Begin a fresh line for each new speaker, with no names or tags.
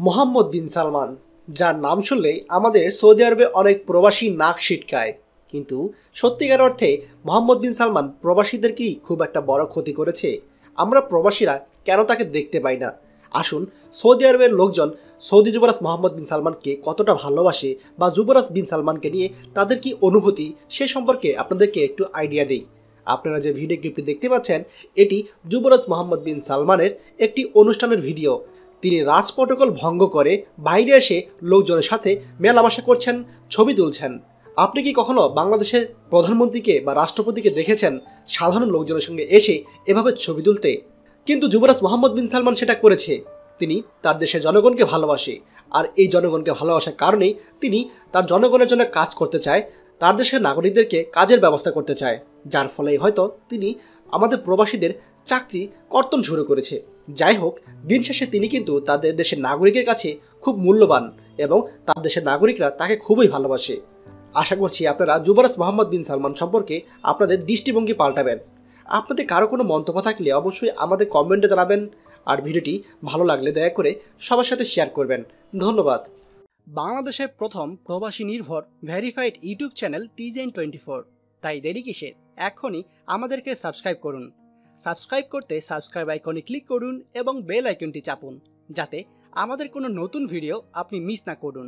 মোহাম্মদ বিন সালমান, যার নাম শুনলেই আমাদের সৌদি আরবে অনেক প্রবাসী নাক সিটকায়। কিন্তু সত্যিকার অর্থে মোহাম্মদ বিন সালমান প্রবাসীদের কি খুব একটা বড় ক্ষতি করেছে? আমরা প্রবাসীরা কেন তাকে দেখতে পাই না? আসুন, সৌদি আরবের লোকজন সৌদি যুবরাজ মোহাম্মদ বিন সালমানকে কতটা ভালোবাসে বা যুবরাজ বিন সালমানকে নিয়ে তাদের কি অনুভূতি, সে সম্পর্কে আপনাদেরকে একটু আইডিয়া দেই। আপনারা যে ভিডিও ক্লিপটি দেখতে পাচ্ছেন, এটি যুবরাজ মোহাম্মদ বিন সালমানের একটি অনুষ্ঠানের ভিডিও। তিনি রাজ প্রটোকল ভঙ্গ করে বাইরে এসে লোকজনের সাথে মেলামেশা করছেন, ছবি তুলছেন। আপনি কি কখনো বাংলাদেশের প্রধানমন্ত্রীকে বা রাষ্ট্রপতিকে দেখেছেন সাধারণ লোকজনের সঙ্গে এসে এভাবে ছবি তুলতে? কিন্তু যুবরাজ মোহাম্মদ বিন সালমান সেটা করেছে। তিনি তার দেশের জনগণকে ভালোবাসে, আর এই জনগণকে ভালোবাসার কারণেই তিনি তার জনগণের জন্য কাজ করতে চায়, তার দেশের নাগরিকদেরকে কাজের ব্যবস্থা করতে চায়, যার ফলে হয়তো তিনি আমাদের প্রবাসীদের চাকরি কর্তন শুরু করেছে। যাই হোক, দিন শেষে তিনি কিন্তু তাদের দেশের নাগরিকের কাছে খুব মূল্যবান এবং তার দেশের নাগরিকরা তাকে খুবই ভালোবাসে। আশা করছি আপনারা যুবরাজ মোহাম্মদ বিন সালমান সম্পর্কে আপনাদের দৃষ্টিভঙ্গি পাল্টাবেন। আপনাদের কারো কোনো মন্তব্য থাকলে অবশ্যই আমাদের কমেন্টে জানাবেন, আর ভিডিওটি ভালো লাগলে দয়া করে সবার সাথে শেয়ার করবেন। ধন্যবাদ। বাংলাদেশের প্রথম প্রবাসী নির্ভর ভেরিফাইড ইউটিউব চ্যানেল TJN24। তাই দেরি কিসের, এখনই আমাদেরকে সাবস্ক্রাইব করুন। সাবস্ক্রাইব করতে সাবস্ক্রাইব আইকনে ক্লিক করুন এবং বেল আইকনটি চাপুন, যাতে আমাদের কোনো নতুন ভিডিও আপনি মিস না করুন।